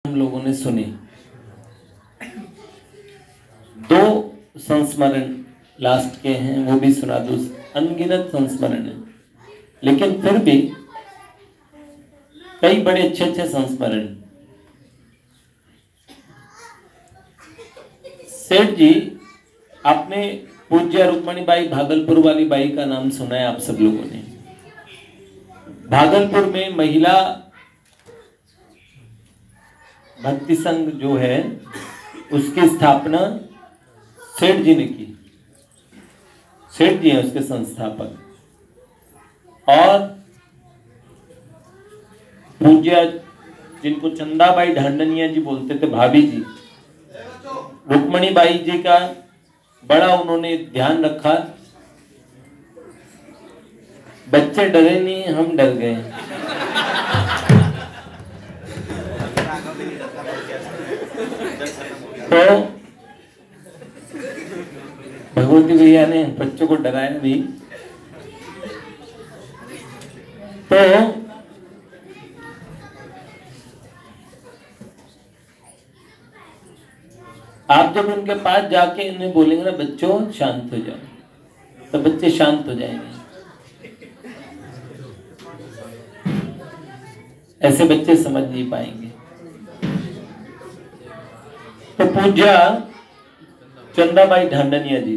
हम लोगों ने सुने। दो संस्मरण लास्ट के हैं, वो भी सुना दो। अनगिनत संस्मरण है, लेकिन फिर भी कई बड़े अच्छे अच्छे संस्मरण। सेठ जी, आपने पूज्य रुक्मणीबाई भागलपुर वाली बाई का नाम सुना है आप सब लोगों ने। भागलपुर में महिला भक्ति संघ जो है उसकी स्थापना सेठ जी ने की। सेठ जी हैं उसके संस्थापक। और पूज्य जिनको चंदाबाई ढांडनिया जी बोलते थे, भाभी जी, रुक्मणीबाई जी का बड़ा उन्होंने ध्यान रखा। बच्चे डरे नहीं, हम डर गए। तो भगवती भैया ने बच्चों को डराया भी। तो आप जब उनके पास जाके इन्हें बोलेंगे ना, बच्चों शांत हो जाओ, तो बच्चे शांत हो जाएंगे। ऐसे बच्चे समझ नहीं पाएंगे। तो पूज्य चंदाबाई ढांडनिया जी,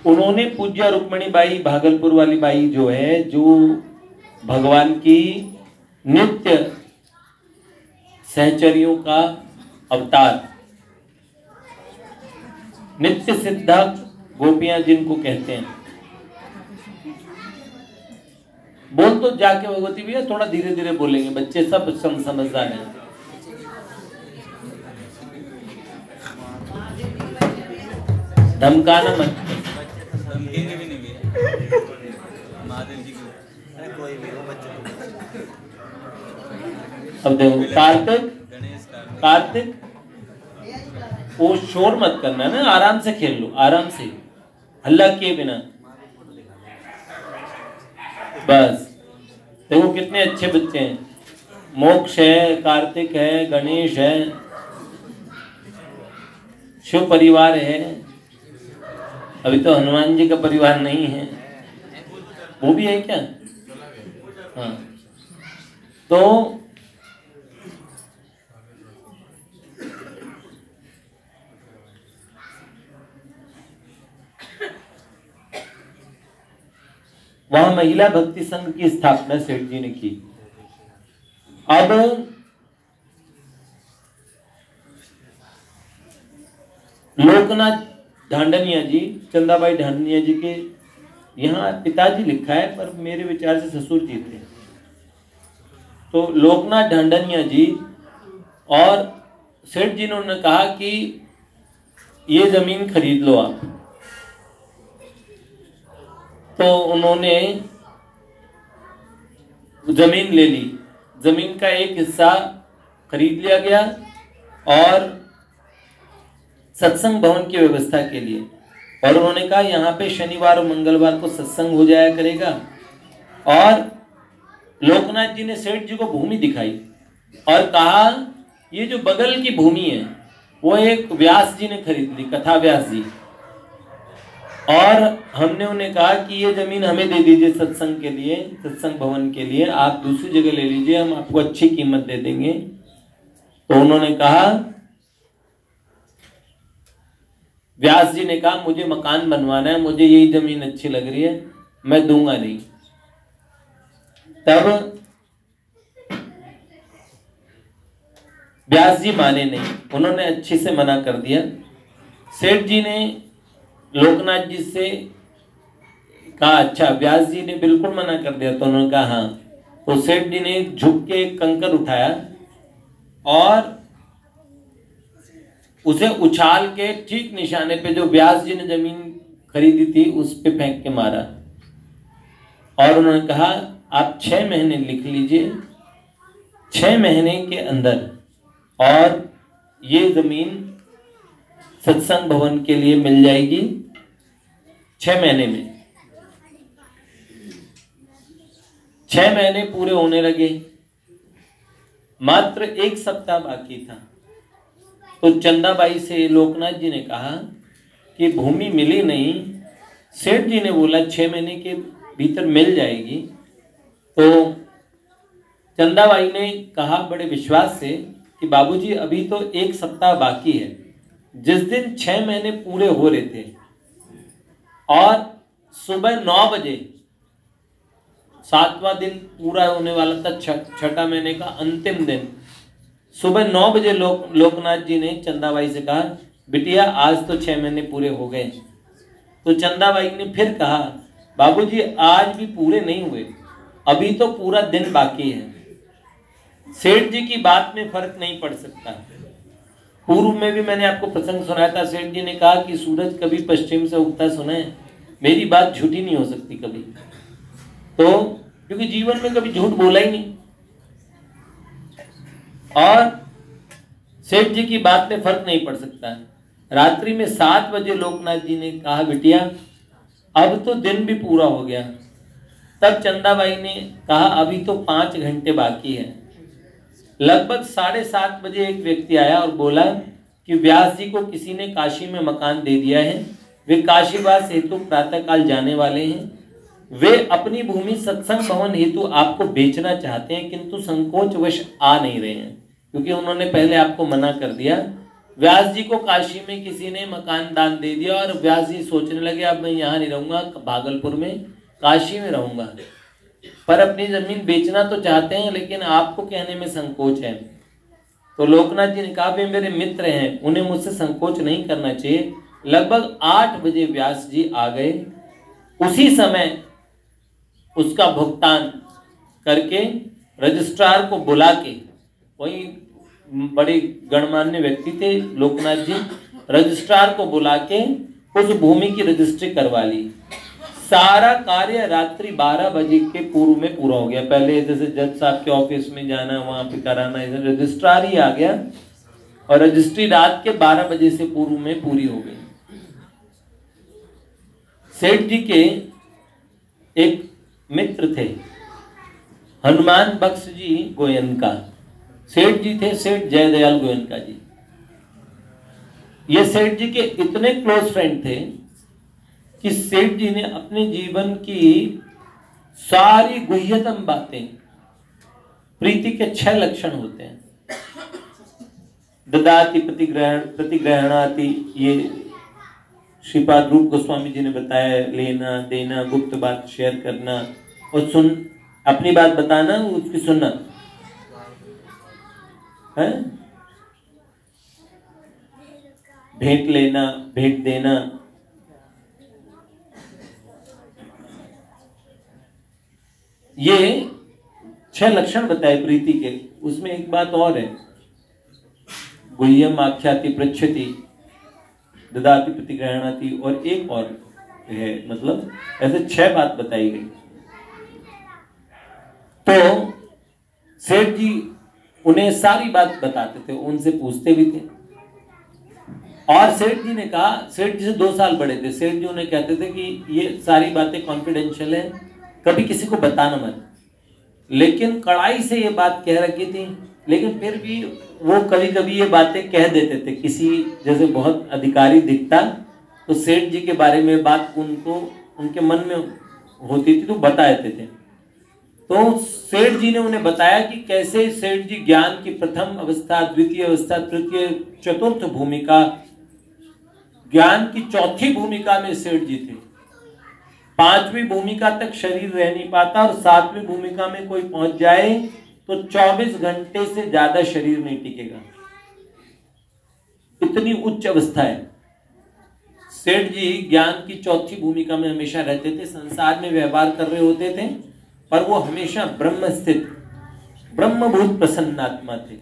उन्होंने पूज्य रुक्मणीबाई भागलपुर वाली बाई जो है, जो भगवान की नित्य सहचरियों का अवतार, नित्य सिद्धा गोपियां जिनको कहते हैं। बोल तो जाके भगवती भैया, थोड़ा धीरे धीरे बोलेंगे, बच्चे सब समझदार हैं। धमकाना मत। अब देखो, कार्तिक वो शोर मत करना ना, आराम से खेल लो, आराम से, हल्ला किए बिना। बस देखो कितने अच्छे बच्चे हैं। मोक्ष है, कार्तिक है, गणेश है, शिव परिवार है। अभी तो हनुमान जी का परिवार नहीं है, वो भी है क्या? हाँ। तो वहां महिला भक्ति संघ की स्थापना सेठ जी ने की। अब लोकनाथ ढांडनिया जी, चंदाबाई ढांडनिया जी के यहाँ पिताजी लिखा है, पर मेरे विचार से ससुर जी थे। तो लोकनाथ ढांडनिया जी और सेठ जी ने कहा कि ये जमीन खरीद लो आप। तो उन्होंने जमीन ले ली। जमीन का एक हिस्सा खरीद लिया गया और सत्संग भवन की व्यवस्था के लिए। और उन्होंने कहा यहाँ पे शनिवार और मंगलवार को सत्संग हो जाया करेगा। और लोकनाथ जी ने सेठ जी को भूमि दिखाई और कहा ये जो बगल की भूमि है वो एक व्यास जी ने खरीद ली, कथा व्यास जी। और हमने उन्हें कहा कि ये जमीन हमें दे दीजिए सत्संग के लिए, सत्संग भवन के लिए, आप दूसरी जगह ले लीजिए, हम आपको अच्छी कीमत दे देंगे। तो उन्होंने कहा, व्यास जी ने कहा मुझे मकान बनवाना है, मुझे यही जमीन अच्छी लग रही है, मैं दूंगा नहीं। तब व्यास जी माने नहीं, उन्होंने अच्छे से मना कर दिया। सेठ जी ने लोकनाथ जी से कहा, अच्छा, व्यास जी ने बिल्कुल मना कर दिया। तो उन्होंने कहा हाँ। तो सेठ जी ने झुक के एक कंकर उठाया और उसे उछाल के ठीक निशाने पे जो व्यास जी ने जमीन खरीदी थी उस पे फेंक के मारा। और उन्होंने कहा आप 6 महीने लिख लीजिए, 6 महीने के अंदर और ये जमीन सत्संग भवन के लिए मिल जाएगी। 6 महीने में 6 महीने पूरे होने लगे। मात्र 1 सप्ताह बाकी था। तो चंदाबाई से लोकनाथ जी ने कहा कि भूमि मिली नहीं। सेठ जी ने बोला 6 महीने के भीतर मिल जाएगी। तो चंदाबाई ने कहा बड़े विश्वास से कि बाबूजी अभी तो 1 सप्ताह बाकी है। जिस दिन 6 महीने पूरे हो रहे थे और सुबह 9 बजे 7वां दिन पूरा होने वाला था, छठा महीने का अंतिम दिन, सुबह 9 बजे लोकनाथ जी ने चंदाबाई से कहा बिटिया आज तो 6 महीने पूरे हो गए। तो चंदाबाई ने फिर कहा बाबूजी आज भी पूरे नहीं हुए, अभी तो पूरा दिन बाकी है। सेठ जी की बात में फर्क नहीं पड़ सकता। पूर्व में भी मैंने आपको प्रसंग सुनाया था। सेठ जी ने कहा कि सूरज कभी पश्चिम से उगता सुना है, मेरी बात झूठी नहीं हो सकती कभी। तो क्योंकि जीवन में कभी झूठ बोला ही नहीं। और सेठ जी की बात में फर्क नहीं पड़ सकता। रात्रि में 7 बजे लोकनाथ जी ने कहा बिटिया अब तो दिन भी पूरा हो गया। तब चंदाबाई ने कहा अभी तो 5 घंटे बाकी है। लगभग 7:30 बजे एक व्यक्ति आया और बोला कि व्यास जी को किसी ने काशी में मकान दे दिया है, वे काशीवास हेतु प्रातःकाल जाने वाले हैं। वे अपनी भूमि सत्संग भवन हेतु आपको बेचना चाहते हैं, किंतु संकोचवश आ नहीं रहे हैं, क्योंकि उन्होंने पहले आपको मना कर दिया। व्यास जी को काशी में किसी ने मकान दान दे दिया और व्यास जी सोचने लगे अब मैं यहाँ नहीं रहूंगा, भागलपुर में, काशी में रहूंगा। पर अपनी जमीन बेचना तो चाहते हैं, लेकिन आपको कहने में संकोच है। तो लोकनाथ जी ने कहा वे मेरे मित्र हैं, उन्हें मुझसे संकोच नहीं करना चाहिए। लगभग 8 बजे व्यास जी आ गए। उसी समय उसका भुगतान करके रजिस्ट्रार को बुला के, वही बड़े गणमान्य व्यक्ति थे लोकनाथ जी, रजिस्ट्रार को बुला के उस भूमि की रजिस्ट्री करवा ली। सारा कार्य रात्रि 12 बजे के पूर्व में पूरा हो गया। पहले जैसे जज साहब के ऑफिस में जाना, वहां पे कराना, इधर रजिस्ट्रार ही आ गया और रजिस्ट्री रात के 12 बजे से पूर्व में पूरी हो गई। सेठ जी के एक मित्र थे हनुमान बख्श जी गोयनका। सेठ जी थे सेठ जयदयाल गोयनका जी। ये सेठ जी के इतने क्लोज फ्रेंड थे कि सेठ जी ने अपने जीवन की सारी गुह्यतम बातें, प्रीति के 6 लक्षण होते हैं, ददाति प्रतिग्रहणाति, ये श्रीपाद रूप गोस्वामी जी ने बताया, लेना देना, गुप्त बात शेयर करना और अपनी बात बताना, उसकी सुनना है, भेंट लेना, भेंट देना, ये 6 लक्षण बताए प्रीति के। उसमें एक बात और है, गुह्यम आख्याति पृच्छति, ददाति प्रतिग्रहणाति, और एक और है, मतलब ऐसे 6 बात बताई गई। तो सेठ जी उन्हें सारी बात बताते थे, उनसे पूछते भी थे। और सेठ जी ने कहा, सेठ जी से 2 साल बड़े थे, सेठ जी उन्हें कहते थे कि ये सारी बातें कॉन्फिडेंशियल है, कभी किसी को बताना मत। लेकिन कड़ाई से ये बात कह रखी थी, लेकिन फिर भी वो कभी कभी ये बातें कह देते थे। किसी जैसे बहुत अधिकारी दिखता तो सेठ जी के बारे में बात उनको उनके मन में होती थी तो बता देते थे। तो सेठ जी ने उन्हें बताया कि कैसे सेठ जी ज्ञान की प्रथम अवस्था, द्वितीय अवस्था, तृतीय, चतुर्थ भूमिका, ज्ञान की चौथी भूमिका में सेठ जी थे। 5वीं भूमिका तक शरीर रह नहीं पाता और 7वीं भूमिका में कोई पहुंच जाए तो 24 घंटे से ज्यादा शरीर नहीं टिकेगा, इतनी उच्च अवस्था है। सेठ जी ज्ञान की चौथी भूमिका में हमेशा रहते थे, संसार में व्यवहार कर रहे होते थे, पर वो हमेशा ब्रह्म स्थित, ब्रह्मभूत प्रसन्नात्मा थे।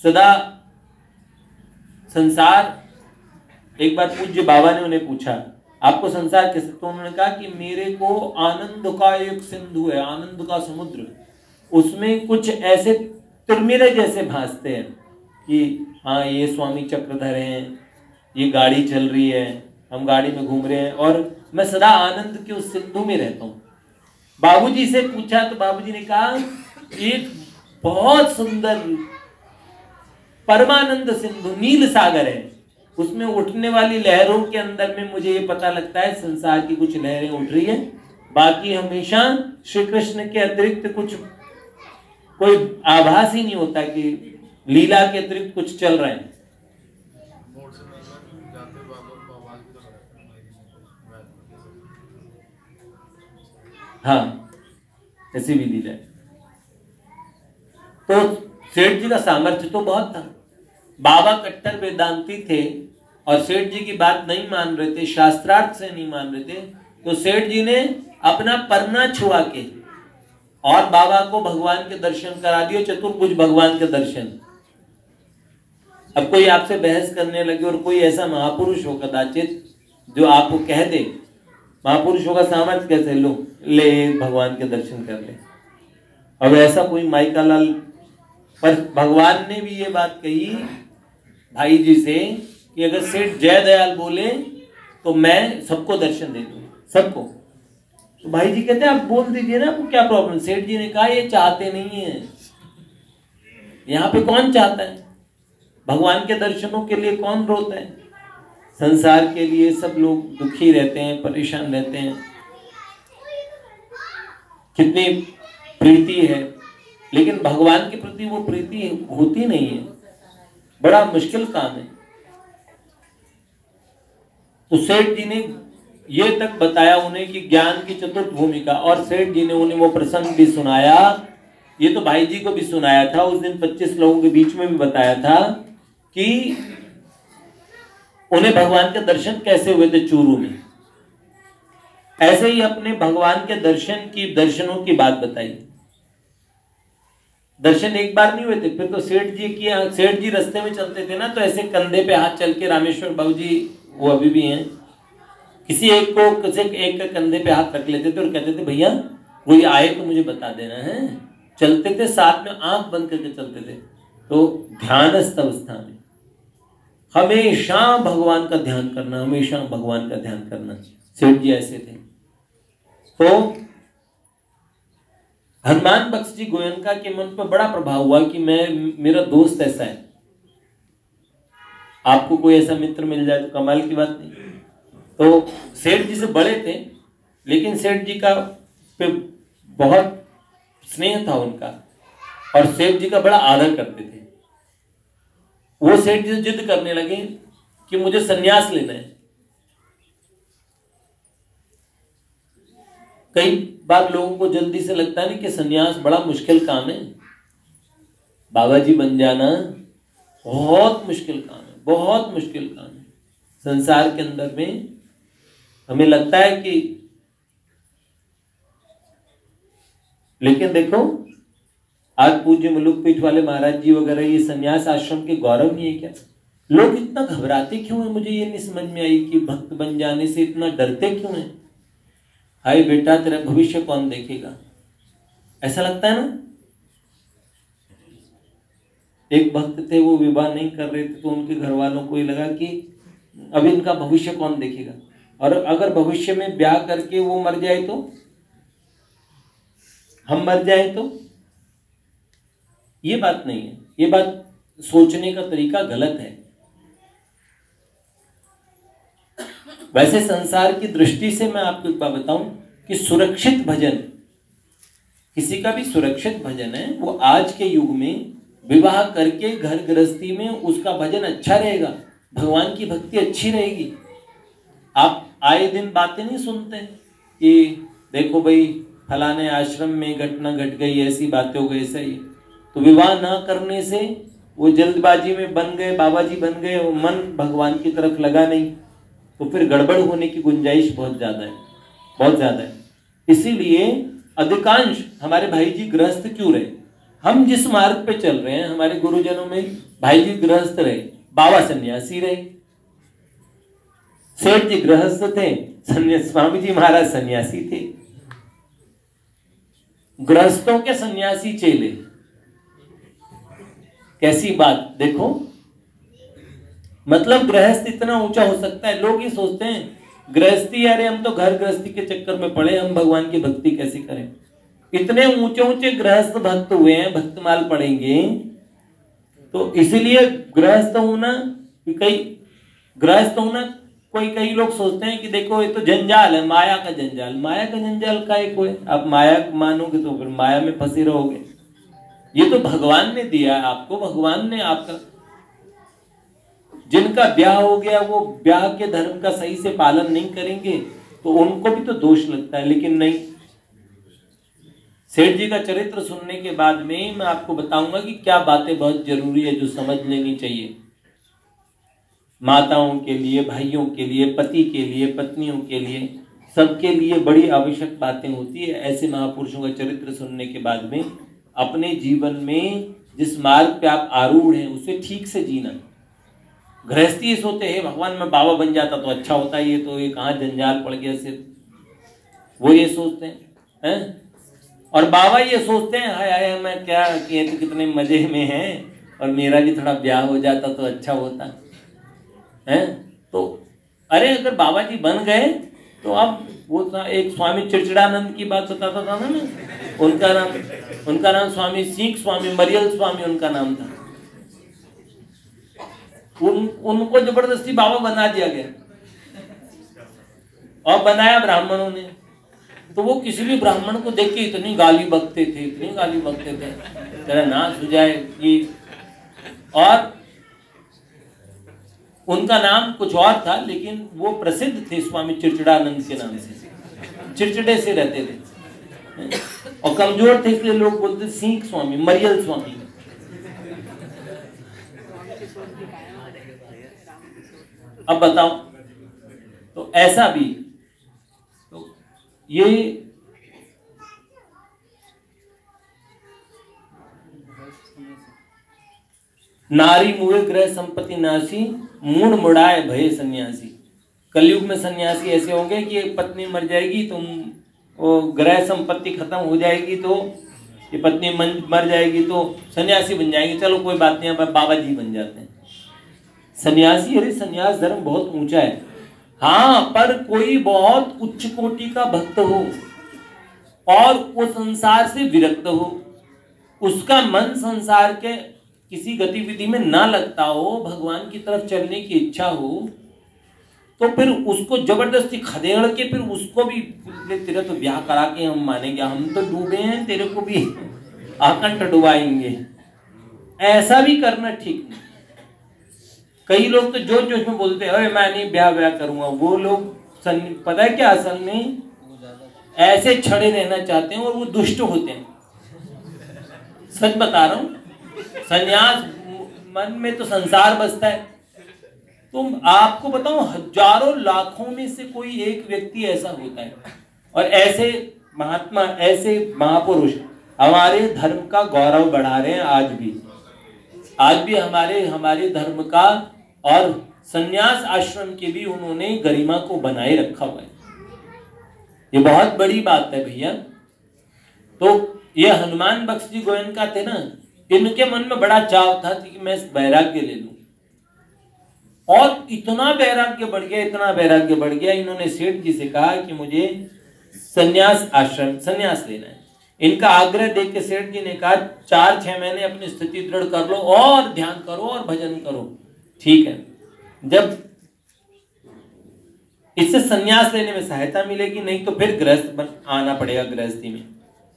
सदा संसार, एक बार पूज्य बाबा ने उन्हें पूछा आपको संसार कैसे, तो उन्होंने कहा कि मेरे को आनंद का एक सिंधु है, आनंद का समुद्र, उसमें कुछ ऐसे तिरमिरे जैसे भासते हैं कि हाँ ये स्वामी चक्रधर हैं, ये गाड़ी चल रही है, हम गाड़ी में घूम रहे हैं, और मैं सदा आनंद के उस सिंधु में रहता हूँ। बाबूजी से पूछा तो बाबूजी ने कहा एक बहुत सुंदर परमानंद सिंधु नील सागर है, उसमें उठने वाली लहरों के अंदर में मुझे ये पता लगता है संसार की कुछ लहरें उठ रही है, बाकी हमेशा श्री कृष्ण के अतिरिक्त कुछ कोई आभास ही नहीं होता कि लीला के अतिरिक्त कुछ चल रहा है। हाँ, ऐसी भी लीला है। तो सेठ जी का सामर्थ्य तो बहुत था। बाबा कट्टर वेदांती थे और सेठ जी की बात नहीं मान रहे थे, शास्त्रार्थ से नहीं मान रहे थे, तो सेठ जी ने अपना परना छुआ के और बाबा को भगवान के दर्शन करा दिए, चतुर्भुज भगवान के दर्शन। अब कोई आपसे बहस करने लगे और कोई ऐसा महापुरुष हो कदाचित जो आपको कह दे, महापुरुषों का सामर्थ्य कैसे, लो ले भगवान के दर्शन कर ले। अब ऐसा कोई माइका लाल, पर भगवान ने भी ये बात कही भाई जी से कि अगर सेठ जय दयाल बोले तो मैं सबको दर्शन दे दूं, सबको। तो भाई जी कहते हैं आप बोल दीजिए ना, आपको क्या प्रॉब्लम। सेठ जी ने कहा ये चाहते नहीं है, यहाँ पे कौन चाहता है, भगवान के दर्शनों के लिए कौन रोता है। संसार के लिए सब लोग दुखी रहते हैं, परेशान रहते हैं, कितनी प्रीति है, लेकिन भगवान के प्रति वो प्रीति होती नहीं है, बड़ा मुश्किल काम है। तो सेठ जी ने ये तक बताया उन्हें कि ज्ञान की चतुर्थ भूमिका, और सेठ जी ने उन्हें वो प्रसंग भी सुनाया, ये तो भाई जी को भी सुनाया था उस दिन 25 लोगों के बीच में भी बताया था कि उन्हें भगवान के दर्शन कैसे हुए थे चूरू में। ऐसे ही अपने भगवान के दर्शनों की बात बताई। दर्शन एक बार नहीं हुए थे, फिर तो सेठ जी रास्ते में चलते थे ना, तो ऐसे कंधे पे हाथ चल के, रामेश्वर बाबू जी वो अभी भी हैं, किसी एक का कंधे पे हाथ रख लेते थे और कहते थे भैया कोई आए तो मुझे बता देना है। चलते थे साथ में, आंख बंद करके चलते थे। तो ध्यानस्थ अवस्था में हमेशा भगवान का ध्यान करना, हमेशा भगवान का ध्यान करना, सेठ जी ऐसे थे। तो हनुमान बख्श जी गोयनका के मन पर बड़ा प्रभाव हुआ कि मेरा दोस्त ऐसा है। आपको कोई ऐसा मित्र मिल जाए तो कमाल की बात नहीं। तो सेठ जी से बड़े थे, लेकिन सेठ जी का पे बहुत स्नेह था उनका, और सेठ जी का बड़ा आदर करते थे। वो सेठ जी जिद करने लगे कि मुझे सन्यास लेना है। कई बार लोगों को जल्दी से लगता है ना कि सन्यास बड़ा मुश्किल काम है, बाबा जी बन जाना बहुत मुश्किल काम है, बहुत मुश्किल काम है। संसार के अंदर में हमें लगता है कि, लेकिन देखो आज पूज्य मुलुकपीठ वाले महाराज जी वगैरह ये सन्यास आश्रम के गौरव नहीं है क्या? लोग इतना घबराते क्यों है, मुझे ये नहीं समझ में आई कि भक्त बन जाने से इतना डरते क्यों है। हाय बेटा तेरा भविष्य कौन देखेगा, ऐसा लगता है ना। एक भक्त थे, वो विवाह नहीं कर रहे थे, तो उनके घर वालों को ये लगा कि अब इनका भविष्य कौन देखेगा, और अगर भविष्य में ब्याह करके वो मर जाए तो, हम मर जाए तो। ये बात नहीं है, ये बात सोचने का तरीका गलत है। वैसे संसार की दृष्टि से मैं आपको एक बात बताऊं कि सुरक्षित भजन, किसी का भी सुरक्षित भजन है, वो आज के युग में विवाह करके घर गृहस्थी में उसका भजन अच्छा रहेगा, भगवान की भक्ति अच्छी रहेगी। आप आए दिन बातें नहीं सुनते कि देखो भाई फलाने आश्रम में घटना घट गई, ऐसी बातें हो गई, ऐसा ही। तो विवाह ना करने से वो जल्दबाजी में बन गए, बाबा जी बन गए, वो मन भगवान की तरफ लगा नहीं, तो फिर गड़बड़ होने की गुंजाइश बहुत ज़्यादा है, बहुत ज़्यादा है। इसीलिए अधिकांश हमारे भाई जी गृहस्थ क्यों रहे? हम जिस मार्ग पे चल रहे हैं, हमारे गुरुजनों में भाई जी गृहस्थ रहे, बाबा सन्यासी रहे, सेठ जी गृहस्थ थे, स्वामी जी महाराज सन्यासी थे। गृहस्थों के सन्यासी चेले, कैसी बात देखो। मतलब गृहस्थ इतना ऊंचा हो सकता है। लोग ये सोचते हैं गृहस्थी, अरे हम तो घर गृहस्थी के चक्कर में पड़े, हम भगवान की भक्ति कैसे करें। इतने ऊंचे ऊंचे गृहस्थ भक्त हुए हैं, भक्तमाल पढ़ेंगे। तो इसीलिए गृहस्थ होना, कोई कई लोग सोचते हैं कि देखो ये तो जंजाल है, माया का जंजाल। माया का जंजाल का एक है, आप माया मानोगे तो फिर माया में फंसे रहोगे। ये तो भगवान ने दिया है आपको, भगवान ने आपका, जिनका ब्याह हो गया वो ब्याह के धर्म का सही से पालन नहीं करेंगे तो उनको भी तो दोष लगता है, लेकिन नहीं। सेठ जी का चरित्र सुनने के बाद में मैं आपको बताऊंगा कि क्या बातें बहुत जरूरी है जो समझ लेनी चाहिए। माताओं के लिए, भाइयों के लिए, पति के लिए, पत्नियों के लिए, सबके लिए बड़ी आवश्यक बातें होती है। ऐसे महापुरुषों का चरित्र सुनने के बाद में अपने जीवन में जिस मार्ग पे आप आरूढ़ हैं उसे ठीक से जीना। गृहस्थी सोते हैं भगवान मैं बाबा बन जाता तो अच्छा होता, ये तो ये कहाँ जंजाल पड़ गया सिर्फ, वो ये सोचते हैं। और बाबा ये सोचते हैं हाय हाय मैं क्या किए तो कितने मजे में हैं और मेरा भी थोड़ा ब्याह हो जाता तो अच्छा होता है। तो अरे अगर बाबा जी बन गए तो अब वो एक स्वामी चिड़चिड़ानंद की बात बताता था ना मैं, उनका नाम स्वामी सीख स्वामी मरियल स्वामी उनका नाम था। उनको जबरदस्ती बाबा बना दिया गया और बनाया ब्राह्मणों ने। तो वो किसी भी ब्राह्मण को देख के इतनी गाली बकते थे, इतनी गाली बकते थे, तेरा नाश हो जाए कि। और उनका नाम कुछ और था लेकिन वो प्रसिद्ध थे स्वामी चिड़चिड़ानंद के नाम से, चिड़चिड़े से रहते थे और कमजोर थे इसलिए लोग बोलते सीख स्वामी मरियल स्वामी। अब बताओ, तो ऐसा भी तो ये नारी मुए ग्रह संपत्ति नाशी, मूड मुड़ाए भय सन्यासी। कलयुग में सन्यासी ऐसे होंगे कि एक पत्नी मर जाएगी तो वो ग्रह संपत्ति खत्म हो जाएगी, तो ये पत्नी मर जाएगी तो सन्यासी बन जाएंगे। चलो कोई बात नहीं, अब बाबा जी बन जाते हैं सन्यासी। अरे सन्यास धर्म बहुत ऊंचा है, हाँ, पर कोई बहुत उच्च कोटि का भक्त हो और वो संसार से विरक्त हो, उसका मन संसार के किसी गतिविधि में ना लगता हो, भगवान की तरफ चलने की इच्छा हो, तो फिर उसको जबरदस्ती खदेड़ के फिर उसको भी तेरे तो ब्याह करा के हम मानेंगे, हम तो डूबे हैं, तेरे को भी आकंठ डुबाएंगे, ऐसा भी करना ठीक नहीं। कई लोग तो जोश जोश में बोलते हैं अरे मैं नहीं ब्याह करूंगा। वो लोग पता है क्या असल में ऐसे छड़े रहना चाहते हैं और वो दुष्ट होते हैं। सच बता रहा हूं, संन्यास मन में तो संसार बसता है। तुम आपको बताऊं हजारों लाखों में से कोई एक व्यक्ति ऐसा होता है। और ऐसे महात्मा, ऐसे महापुरुष हमारे धर्म का गौरव बढ़ा रहे हैं। आज भी हमारे धर्म का और संन्यास आश्रम की भी उन्होंने गरिमा को बनाए रखा हुआ है। ये बहुत बड़ी बात है भैया। तो ये हनुमान बख्श जी गोयनका थे ना, इनके मन में बड़ा चाव था कि मैं वैराग्य ले लूं, और इतना वैराग्य बढ़ गया, इतना वैराग्य बढ़ गया, इन्होंने सेठ जी से कहा कि मुझे संन्यास लेना है। इनका आग्रह देख के सेठ जी ने कहा 4-6 महीने अपनी स्थिति दृढ़ कर लो और ध्यान करो और भजन करो, ठीक है। जब इससे संन्यास लेने में सहायता मिलेगी, नहीं तो फिर गृहस्थ आना पड़ेगा गृहस्थी में।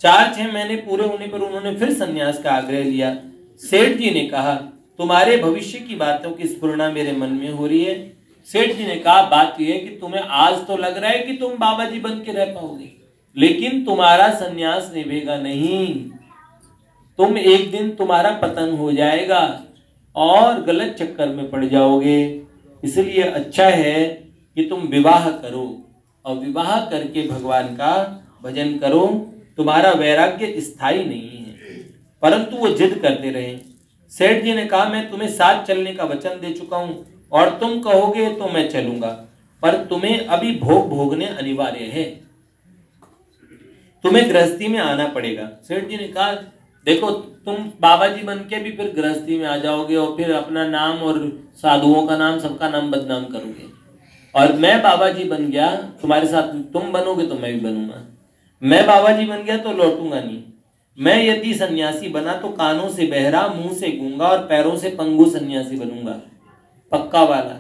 4-6 महीने पूरे होने पर उन्होंने फिर संन्यास का आग्रह लिया। सेठ जी ने कहा तुम्हारे भविष्य की बातों की स्फुरणा मेरे मन में हो रही है। सेठ जी ने कहा बात यह है कि तुम्हें आज तो लग रहा है कि तुम बाबा जी बन के रह पाओगे, लेकिन तुम्हारा संन्यास निभेगा नहीं। तुम एक दिन तुम्हारा पतन हो जाएगा और गलत चक्कर में पड़ जाओगे। इसलिए अच्छा है कि तुम विवाह करो और विवाह करके भगवान का भजन करो। तुम्हारा वैराग्य स्थायी नहीं है। परंतु वो जिद करते रहे। सेठ जी ने कहा मैं तुम्हें साथ चलने का वचन दे चुका हूं और तुम कहोगे तो मैं चलूंगा, पर तुम्हें अभी भोग भोगने अनिवार्य है, तुम्हें गृहस्थी में आना पड़ेगा। सेठ जी ने कहा देखो तुम बाबा जी बन के भी फिर गृहस्थी में आ जाओगे और फिर अपना नाम और साधुओं का नाम सबका नाम बदनाम करोगे, और मैं बाबा जी बन गया तुम्हारे साथ, तुम बनोगे तो मैं भी बनूंगा। मैं बाबा जी बन गया तो लौटूंगा नहीं। मैं यदि सन्यासी बना तो कानों से बहरा, मुंह से गूंगा और पैरों से पंगु सन्यासी बनूंगा, पक्का वाला।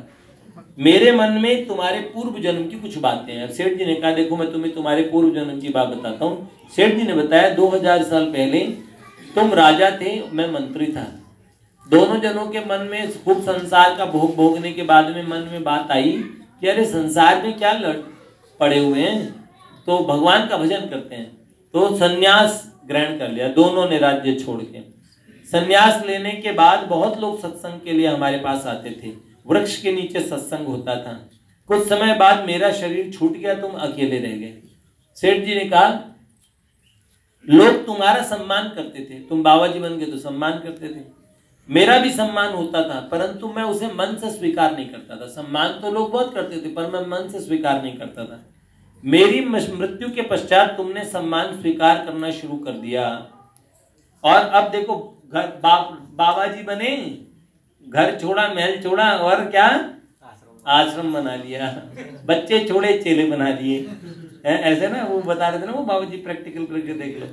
मेरे मन में तुम्हारे पूर्व जन्म की कुछ बातें हैं। सेठ जी ने कहा देखो मैं तुम्हें तुम्हारे पूर्व जन्म की बात बताता हूँ। सेठ जी ने बताया 2000 साल पहले तुम राजा थे, मैं मंत्री था। दोनों जनों के मन में खूब संसार का भोग भोगने के बाद में मन में बात आई कि अरे संसार में क्या लड़ पड़े हुए हैं, तो भगवान का भजन करते हैं। तो सन्यास ग्रहण कर लिया दोनों ने राज्य छोड़ के। सन्यास लेने के बाद बहुत लोग सत्संग के लिए हमारे पास आते थे। वृक्ष के नीचे सत्संग होता था। कुछ समय बाद मेरा शरीर छूट गया, तुम अकेले रह गए। सेठ जी ने कहा लोग तुम्हारा सम्मान करते थे, तुम बाबा जी बन गए तो सम्मान करते थे। मेरा भी सम्मान होता था परंतु मैं उसे मन से स्वीकार नहीं करता था। सम्मान तो लोग बहुत करते थे पर मैं मन से स्वीकार नहीं करता था। मेरी मृत्यु के पश्चात तुमने सम्मान स्वीकार करना शुरू कर दिया और अब देखो घर बाबा जी बने, घर छोड़ा, महल छोड़ा और क्या आश्रम बना लिया, बच्चे छोड़े चेले बना लिए। ऐसे ना वो बता रहे थे ना वो बाबा जी, प्रैक्टिकल करके देख लो।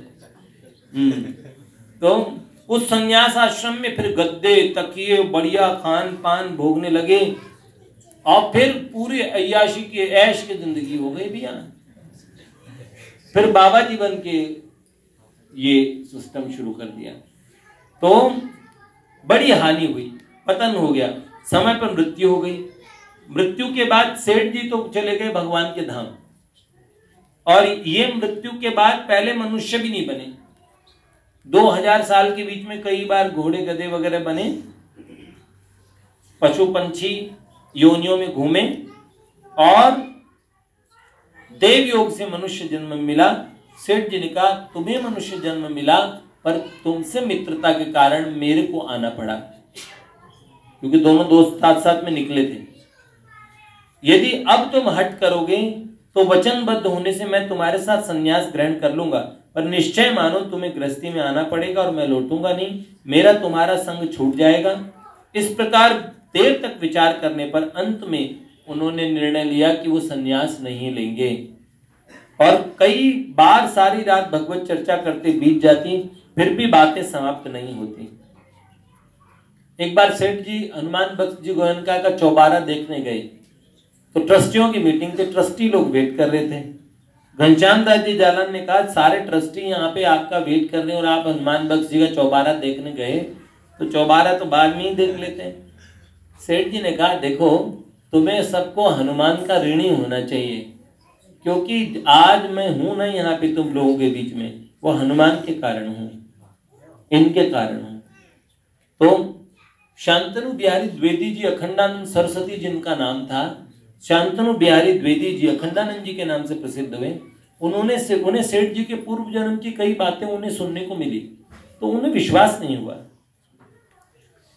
तो उस संन्यास आश्रम में फिर गद्दे तकिए बढ़िया खान पान भोगने लगे और फिर पूरी अय्याशी की ऐश की जिंदगी हो गई भैया। फिर बाबा जी बन के ये सिस्टम शुरू कर दिया तो बड़ी हानि हुई, पतन हो गया, समय पर मृत्यु हो गई। मृत्यु के बाद सेठ जी तो चले गए भगवान के धाम और ये मृत्यु के बाद पहले मनुष्य भी नहीं बने। 2000 साल के बीच में कई बार घोड़े गधे वगैरह बने, पशु पंछी योनियों में घूमे और देव योग से मनुष्य जन्म मिला। सेठ जी ने कहा तुम्हें मनुष्य जन्म मिला पर तुमसे मित्रता के कारण मेरे को आना पड़ा, क्योंकि दोनों दोस्त साथ साथ में निकले थे। यदि अब तुम हट करोगे तो वचनबद्ध होने से मैं तुम्हारे साथ संन्यास ग्रहण कर लूंगा, पर निश्चय मानो तुम्हें गृहस्थी में आना पड़ेगा और मैं लौटूंगा नहीं, मेरा तुम्हारा संग छूट जाएगा। इस प्रकार देर तक विचार करने पर अंत में उन्होंने निर्णय लिया कि वो संन्यास नहीं लेंगे और कई बार सारी रात भगवत चर्चा करते बीत जाती, फिर भी बातें समाप्त नहीं होती। एक बार सेठ जी हनुमान भक्त जी गोयनका का चौबारा देखने गए तो ट्रस्टियों की मीटिंग थी, ट्रस्टी लोग वेट कर रहे थे। घनश्याम दास जी जालन ने कहा सारे ट्रस्टी यहाँ पे आपका वेट कर रहे हैं और आप हनुमान भक्त जी का चौबारा देखने गए, तो चौबारा तो बाद में ही देख लेते हैं। सेठ जी ने कहा देखो तुम्हें सबको हनुमान का ऋणी होना चाहिए, क्योंकि आज मैं हूं ना यहाँ पे तुम लोगों के बीच में, वो हनुमान के कारण हूं, इनके कारण हूं। तो शांतनु बिहारी द्विवेदी जी, अखंडानंद सरस्वती जिनका नाम था, शांतनु बिहारी द्विवेदी जी अखंडानंद जी के नाम से प्रसिद्ध हुए। उन्हें सेठ जी के पूर्व जन्म की कई बातें उन्हें सुनने को मिली तो उन्हें विश्वास नहीं हुआ।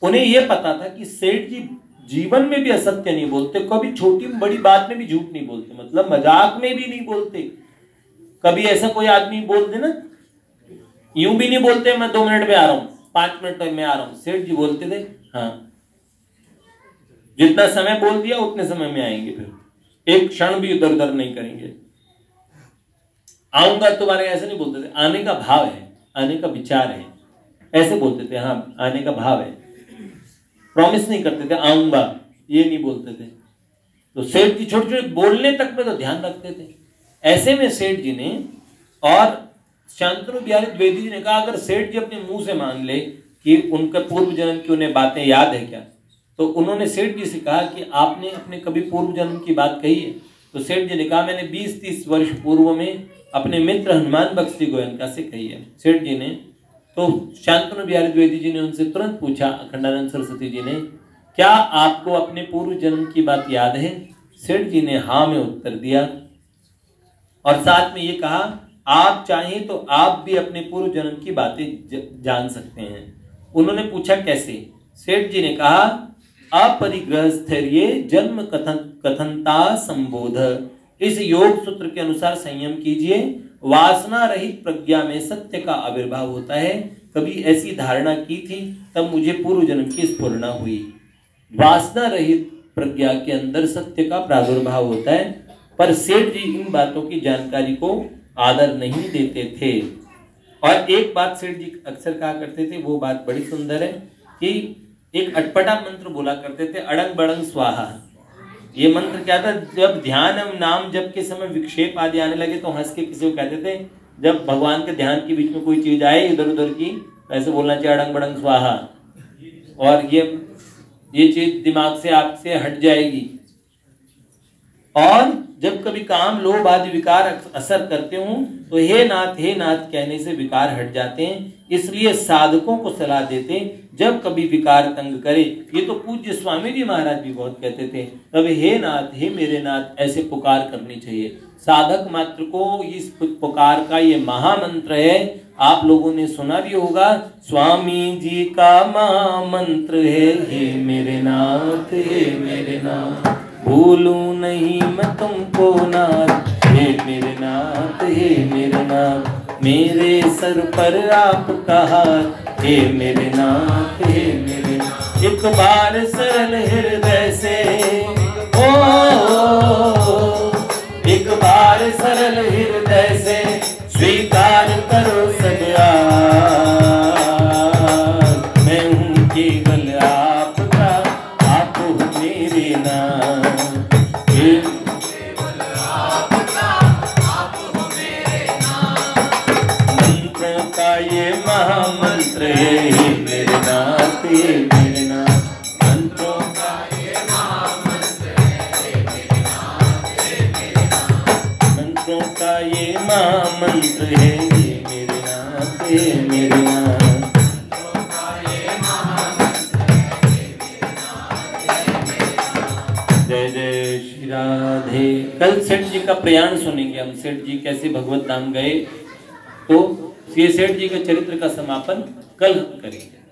उन्हें यह पता था कि सेठ जी जीवन में भी असत्य नहीं बोलते, कभी छोटी बड़ी बात में भी झूठ नहीं बोलते, मतलब मजाक में भी नहीं बोलते। कभी ऐसा कोई आदमी बोल दे ना, यूं भी नहीं बोलते मैं 2 मिनट में आ रहा हूं, 5 मिनट में आ रहा हूं। सेठ जी बोलते थे हाँ जितना समय बोल दिया उतने समय में आएंगे, फिर एक क्षण भी इधर उधर नहीं करेंगे। आऊंगा तुम्हारे, ऐसे नहीं बोलते थे, आने का भाव है, आने का विचार है, ऐसे बोलते थे। हाँ आने का भाव है, प्रॉमिस नहीं करते थे आऊंगा, ये नहीं बोलते थे। तो सेठ जी छोटे छोटे बोलने तक में तो ध्यान रखते थे। ऐसे में सेठ जी ने और शांतनु बिहारी द्विवेदी जी ने कहा अगर सेठ जी अपने मुंह से मान ले कि उनके पूर्व जन्म की उन्हें बातें याद है क्या, तो उन्होंने सेठ जी से कहा कि आपने अपने कभी पूर्व जन्म की बात कही है? तो सेठ जी ने कहा मैंने 20-30 वर्ष पूर्व में अपने मित्र हनुमान भक्त जी गोयनका से कही है। सेठ जी ने तो शांतनु बिहारी द्विवेदी जी ने उनसे तुरंत पूछा, अखंडानंद सरस्वती जी ने, क्या आपको अपने पूर्व जन्म की बात याद है? सेठ जी ने हाँ में उत्तर दिया और साथ में ये कहा आप चाहें तो आप भी अपने पूर्व जन्म की बातें जान सकते हैं। उन्होंने पूछा कैसे? सेठ जी ने कहा अपरिग्रह स्थैर्य जन्म कथनता संबोध, इस योग सूत्र के अनुसार संयम कीजिए, वासना रहित प्रज्ञा में सत्य का आविर्भाव होता है। कभी ऐसी धारणा की थी तब मुझे पूर्व जन्म की स्फुरना हुई। वासना रहित प्रज्ञा के अंदर सत्य का प्रादुर्भाव होता है। पर सेठ जी इन बातों की जानकारी को आदर नहीं देते थे। और एक बात सेठ जी अक्सर कहा करते थे, वो बात बड़ी सुंदर है कि एक अटपटा मंत्र बोला करते थे, अड़ंग बड़ंग स्वाहा। ये मंत्र क्या था, जब ध्यान एवं नाम जप के समय विक्षेप आदि आने लगे तो हंस के किसी को कहते थे, जब भगवान के ध्यान के बीच में कोई चीज आए इधर उधर की, ऐसे बोलना चाहिए अड़ंग बड़ंग स्वाहा, और ये चीज दिमाग से आपसे हट जाएगी। और जब कभी काम लोभ आदि विकार असर करते हों तो हे नाथ कहने से विकार हट जाते हैं। इसलिए साधकों को सलाह देते हैं, जब कभी विकार तंग करे, ये तो पूज्य स्वामी जी महाराज भी बहुत कहते थे, तब हे मेरे नाथ ऐसे पुकार करनी चाहिए। साधक मात्र को इस पुकार का ये महामंत्र है, आप लोगों ने सुना भी होगा, स्वामी जी का महामंत्र है, हे मेरे नाथ भूलूं नहीं मैं तुमको नाथ, हे मेरे नाथ मेरे सर पर आपका हाथ, हे मेरे नाथ एक बार सरल हृदय से एक बार सरल हृदय से स्वीकार करो सदया, मैं हूँ केवल आपका, आप हो मेरे नाम। मंत्र का ये महामंत्र है, मेरे नाथ मंत्रों का ये महामंत्र है, मंत्रों का ये महामंत्र है, मेरे नाथ जय जय श्री राधे। कल सेठ जी का प्रयाण सुनेंगे हम, सेठ जी कैसे भगवत धाम गए, तो ये सेठ जी के चरित्र का समापन कल हम करेंगे।